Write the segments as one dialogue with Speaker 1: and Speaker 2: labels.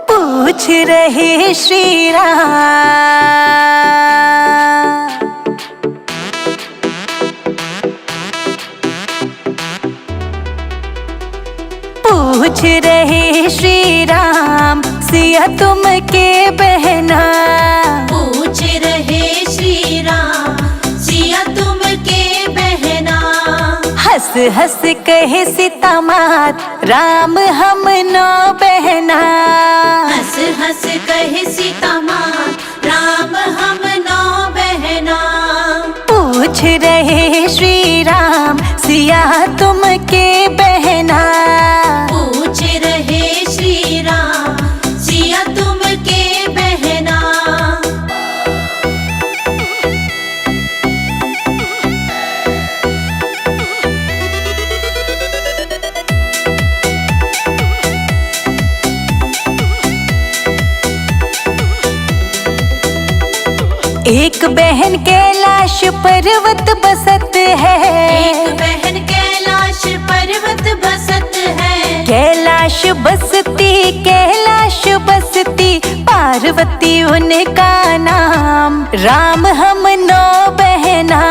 Speaker 1: पूछ रहे श्री राम, पूछ रहे श्री राम, सिया तुम के बहना।
Speaker 2: पूछ रहे श्री राम, सिया तुम के बहना।
Speaker 1: हंस हंस कहे सीता मात, राम हम नो बहना।
Speaker 2: हंस हंस कहे सीता माँ, राम हम नौ बहना।
Speaker 1: पूछ रहे श्री राम, सिया तुम के बहना।
Speaker 2: पूछ रहे श्री राम, सिया तुम के बहना।
Speaker 1: एक बहन कैलाश पर्वत बसत है।
Speaker 2: एक बहन कैलाश पर्वत बसत है।
Speaker 1: कैलाश बसती पार्वती उनका नाम। राम हम नो बहना।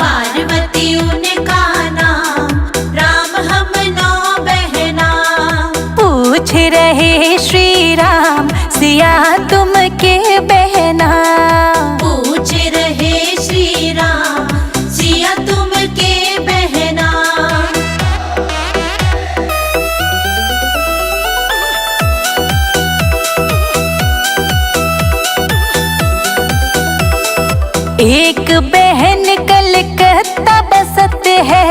Speaker 2: पार्वती उनका नाम, राम हम नौ बहना।
Speaker 1: पूछ रहे श्री राम, सिया तुम के बहना।
Speaker 2: पूछ रहे श्री राम, सिया तुम के बहना।
Speaker 1: एक बहन कलकत्ता बसत है।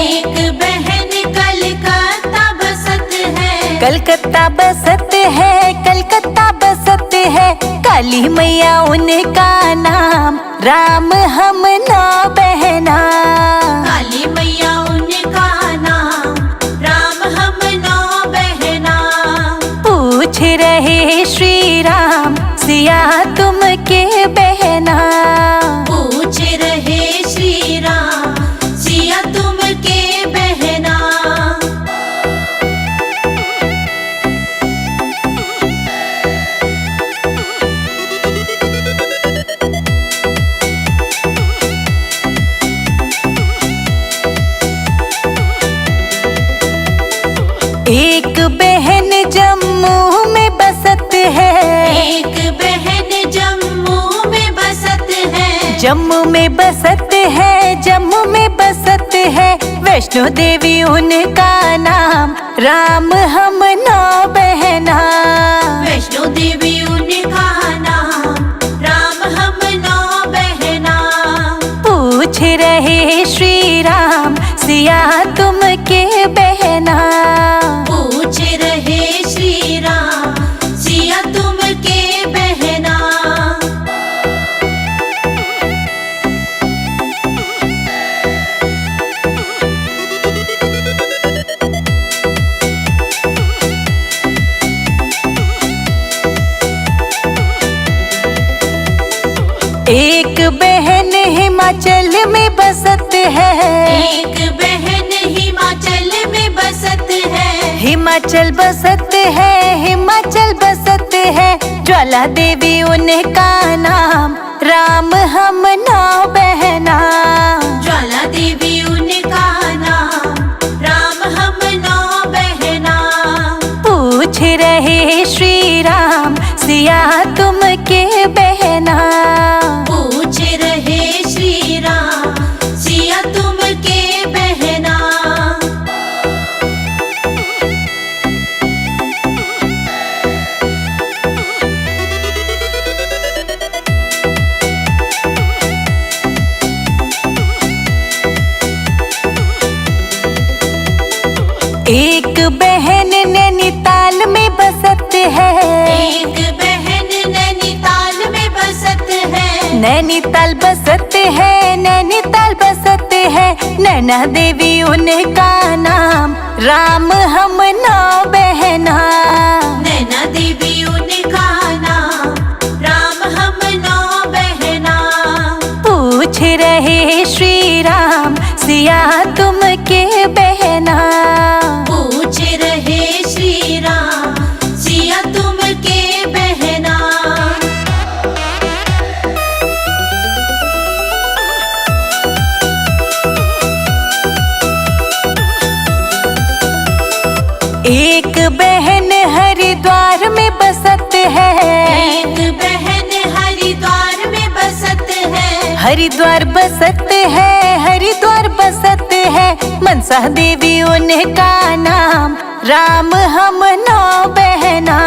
Speaker 2: एक बहन कलकत्ता बसत है।
Speaker 1: कलकत्ता बसत है, कलकत्ता बसत है। काली मैया उनका नाम। राम हम नो बहना।
Speaker 2: काली मैया उनका नाम, राम हम नौ बहना।
Speaker 1: पूछ रहे श्री राम, सिया तुम के बहना।
Speaker 2: पूछ रहे श्री राम, सिया तुम के बहना।
Speaker 1: एक बहन जम्मू में बसत है।
Speaker 2: एक बहन जम्मू में बसत है।
Speaker 1: जम्मू में बसत है, जम्मू में बसत है। वैष्णो देवी उनका नाम। राम हम नो बहना।
Speaker 2: वैष्णो देवी उनका नाम, राम हम नौ बहना।
Speaker 1: पूछ रहे श्री राम, सिया तुम के बहना।
Speaker 2: पूछ रहे श्री राम, सिया तुम के बहना।
Speaker 1: एक बहन हिमाचल में बसत है।
Speaker 2: एक बहन हिमाचल में बसत है।
Speaker 1: हिमाचल बसत है, हिमाचल बसत है। ज्वाला देवी उनका नाम। राम हम नो बहना।
Speaker 2: ज्वाला देवी उनका नाम, राम हम नौ बहना।
Speaker 1: पूछ रहे श्री राम, सिया तुम के बहना।
Speaker 2: पूछ रहे श्री राम, सिया तुम के बहना।
Speaker 1: एक बहन नैनीताल में बसत है।
Speaker 2: एक बहन नैनीताल में बसत है।
Speaker 1: नैनीताल बसत है, नैनीताल बसत है। नैना देवी उनका नाम। राम हम नो बहना।
Speaker 2: नैना देवी उनका नाम, राम हम नौ बहना।
Speaker 1: पूछ रहे श्री राम, सिया तुम के बहना।
Speaker 2: पूछ रहे श्री
Speaker 1: एक बहन हरिद्वार में बसत है,
Speaker 2: एक बहन हरिद्वार में बसत है,
Speaker 1: हरिद्वार बसत है, हरिद्वार बसत है। मनसा देवी उनका नाम, राम हम 9 बहना।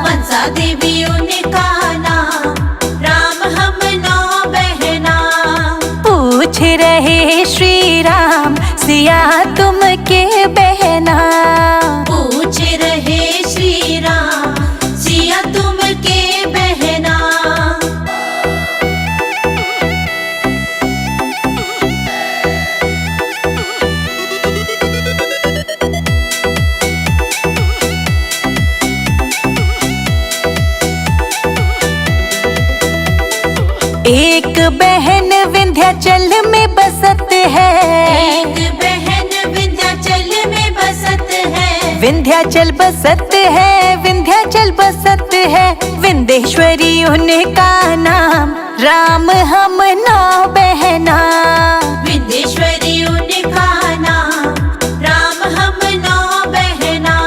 Speaker 2: मनसा देवी उनका नाम, राम हम 9 बहना।
Speaker 1: पूछ रहे श्री राम, सिया तुम के बहना।
Speaker 2: पूछ रहे श्री राम, सिया तुम के बहना।
Speaker 1: एक बहन विंध्याचल में बसत है,
Speaker 2: एक बहन विंध्याचल में बसत है,
Speaker 1: विंध्याचल बसत है, विंध्याचल बसत है। विंध्येश्वरी उनका नाम, राम हम 9 बहना।
Speaker 2: विंध्येश्वरी उनका नाम, राम हम 9 बहना।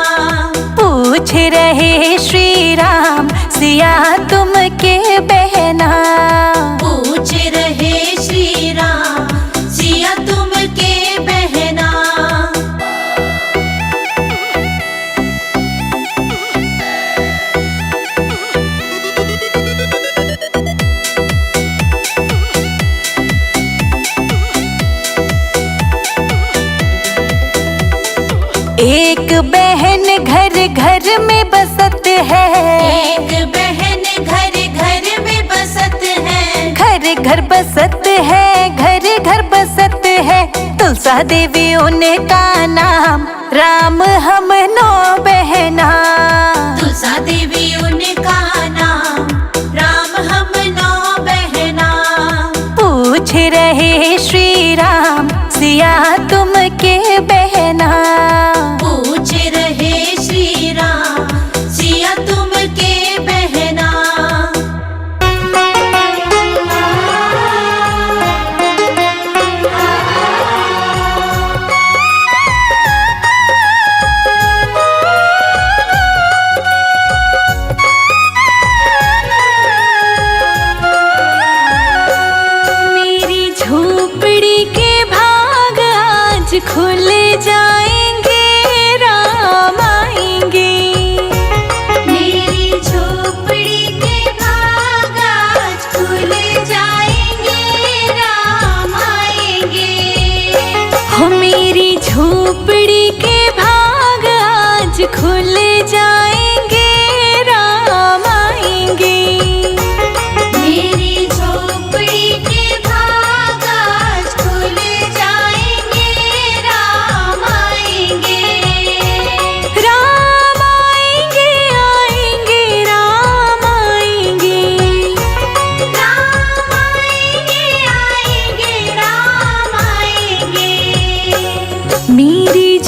Speaker 1: पूछ रहे श्री राम, सिया तुम के बहना।
Speaker 2: पूछ रहे श्री राम, सिया तुम के बहना।
Speaker 1: एक बहन घर घर में बसत है,
Speaker 2: एक बहन घर घर में बसत है,
Speaker 1: घर घर बसत है, घर घर बसत है। तुलसा देवी उनका नाम, राम हम 9 बहना।
Speaker 2: तुलसा देवी उनका नाम, राम हम 9 बहना।
Speaker 1: पूछ रहे श्री राम, सिया तुम के बहना।
Speaker 2: पूछ रहे श्री राम, सिया तुम के बहना।
Speaker 1: मेरी झोपड़ी के भाग आज खुल जाएंगे, राम आएंगे।
Speaker 2: मेरी झोपड़ी के भाग आज खुल जाएंगे, राम आएंगे।
Speaker 1: हो मेरी झोपड़ी के भाग आज खुल जाएंगे, राम आएंगे।
Speaker 2: मेरी झोपड़ी के भाग आज खुल जाएंगे, राम आएंगे।
Speaker 1: राम आएंगे, आएंगे, राम आएंगे।
Speaker 2: राम आएंगे, आएंगे, राम आएंगे।
Speaker 1: मेरी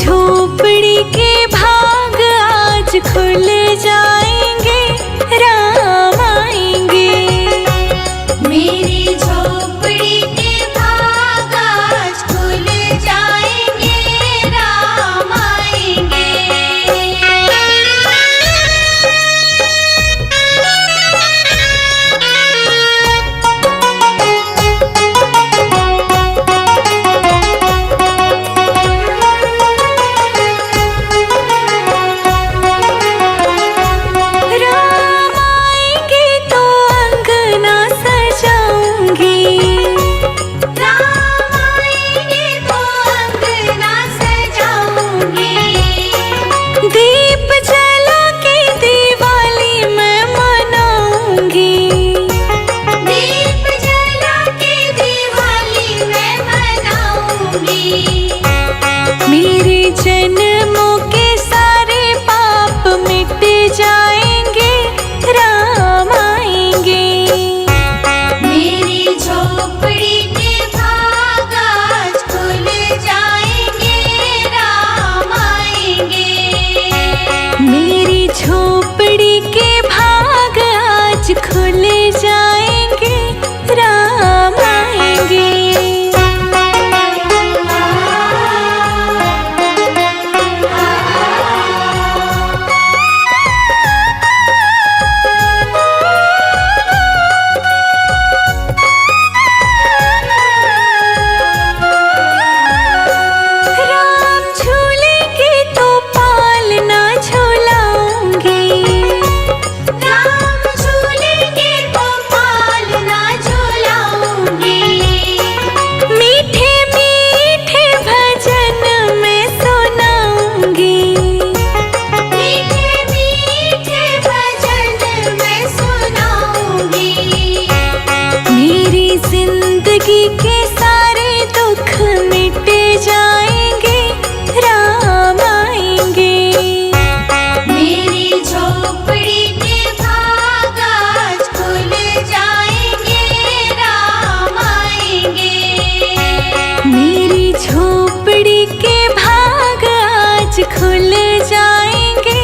Speaker 1: झोपड़ी के भाग आज खुल जाएंगे,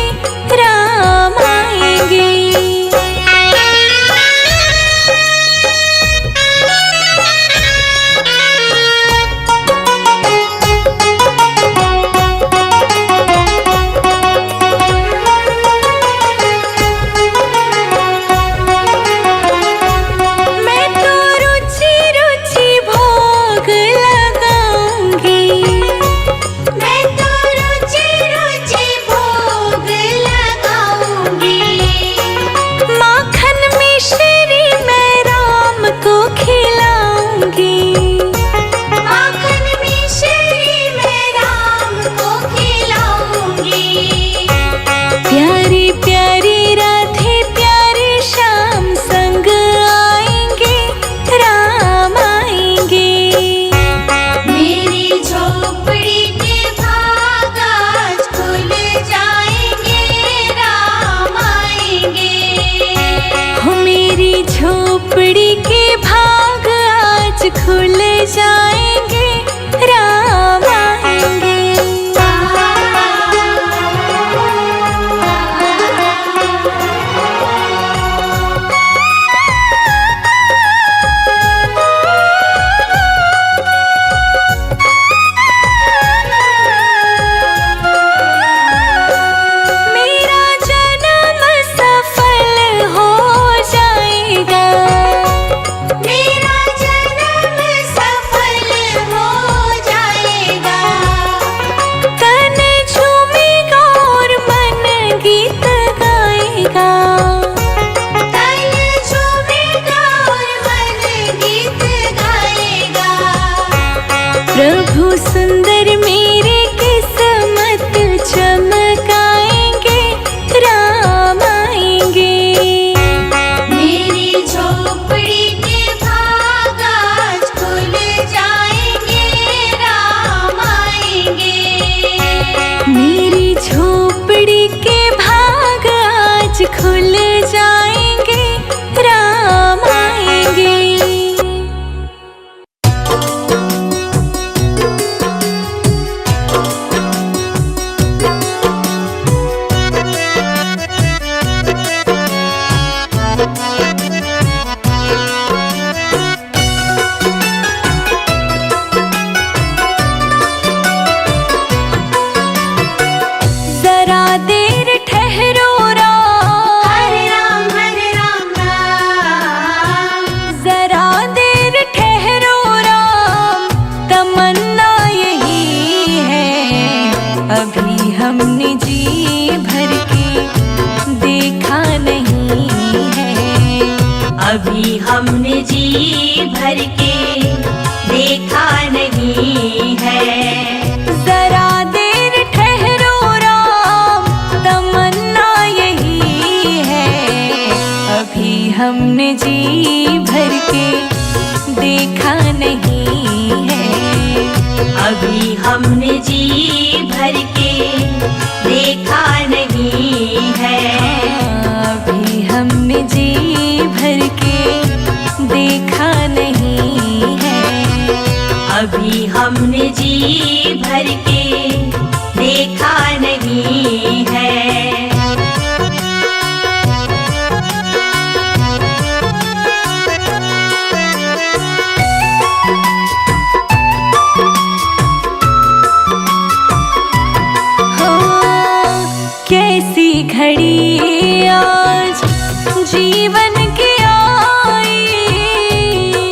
Speaker 1: राम आएंगे। झोपड़ी के भाग आज खुल जाएंगे, राम आएंगे। मेरा जन्म सफल हो जाएगा, मेरा जन्म सफल हो जाएगा। तन झूमेगा और मन गीत गाएगा, तन झूमेगा और मन गीत गाएगा। प्रभु सुंदर मेरे किस्मत चमकाएंगे, राम आएंगे। मेरी झोपड़ी के भाग आज खुल जाएंगे, राम आएंगे। मेरी झोपड़ी के भाग आज खुल जाएंगे, राम आएंगे। जरा देर ठहरो राम, हरे राम राम। जरा देर ठहरो राम, तमन्ना यही है। अभी हमने जी भर के देखा नहीं है,
Speaker 2: अभी हमने जी भर के देखा नहीं है।
Speaker 1: जरा देर ठहरो राम, तमन्ना यही है। अभी हमने जी भर के देखा नहीं है,
Speaker 2: अभी हमने जी भर के देखा नहीं है।
Speaker 1: अभी हमने जी भर के देखा नहीं है,
Speaker 2: अभी हमने जी भर के देखा नहीं है।
Speaker 1: हो कैसी घड़ी आज जीवन की आई,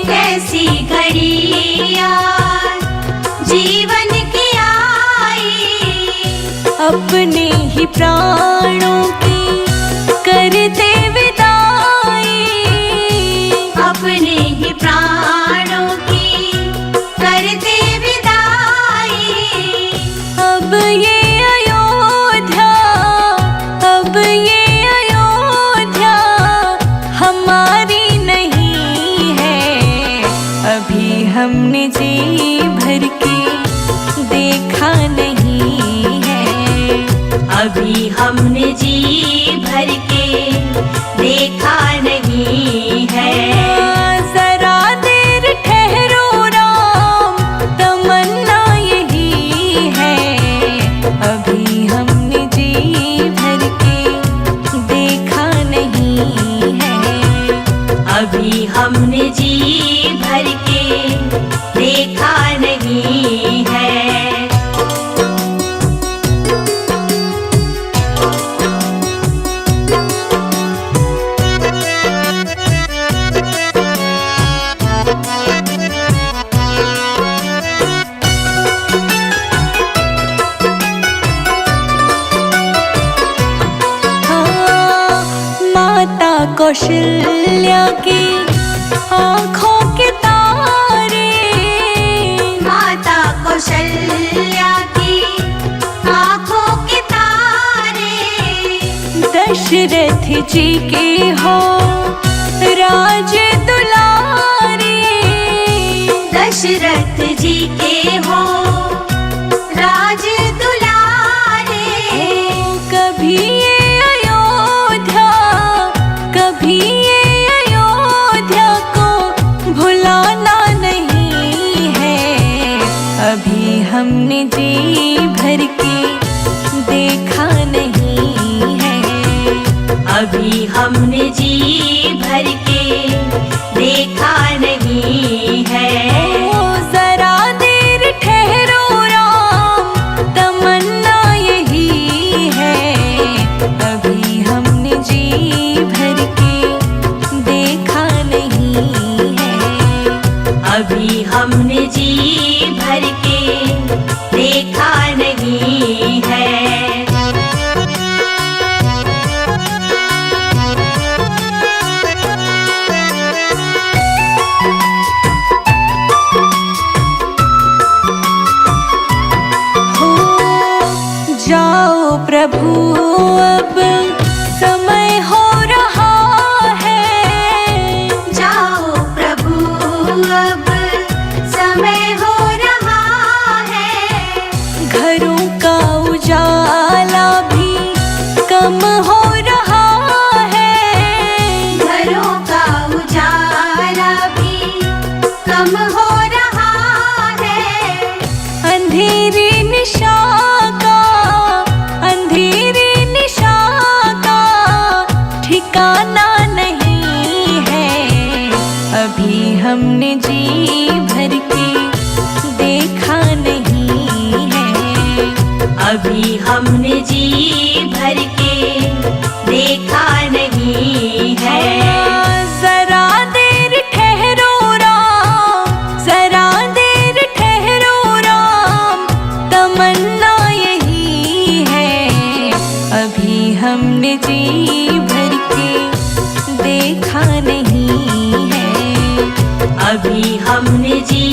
Speaker 2: कैसी घड़ी आज जीवन की आई।
Speaker 1: अपने ही प्राणों की करते विदाई,
Speaker 2: अपने ही प्राणों की करते विदाई।
Speaker 1: अब ये अयोध्या, अब ये अयोध्या हमारी नहीं है। अभी हमने जी भर के देखा नहीं है,
Speaker 2: अभी हमने जी भर के
Speaker 1: कौशल्या की आँखों के तारे,
Speaker 2: माता कौशल्या की आँखों के तारे,
Speaker 1: दशरथ जी के हो राज दुलारे,
Speaker 2: दशरथ जी के हो राज दुलारे।
Speaker 1: कभी ये अयोध्या, कभी ये अयोध्या को भुलाना नहीं है। अभी हमने जी भर के देखा नहीं है,
Speaker 2: अभी हमने जी भर के देखा नहीं है।
Speaker 1: ओ जरा देर ठहरो राम, तमन्ना यही है। अभी हमने जी भर के देखा नहीं है,
Speaker 2: अभी हमने जी भर के देखा नहीं है।
Speaker 1: जाओ प्रभु अब समय हो रहा है,
Speaker 2: जाओ प्रभु अब समय हो रहा है।
Speaker 1: घरों का उजाला भी कम हो रहा है,
Speaker 2: घरों का उजाला भी कम हो रहा है।
Speaker 1: अंधेरी निशा का, अंधेरी निशा का ठिकाना नहीं है। अभी हमने जी भर के देखा नहीं है,
Speaker 2: अभी हमने जी भर के देखा नहीं है।
Speaker 1: जरा देर ठहरो राम, जरा देर ठहरो राम, तमन्ना यही है। अभी हमने जी भर के देखा नहीं है,
Speaker 2: अभी हमने जी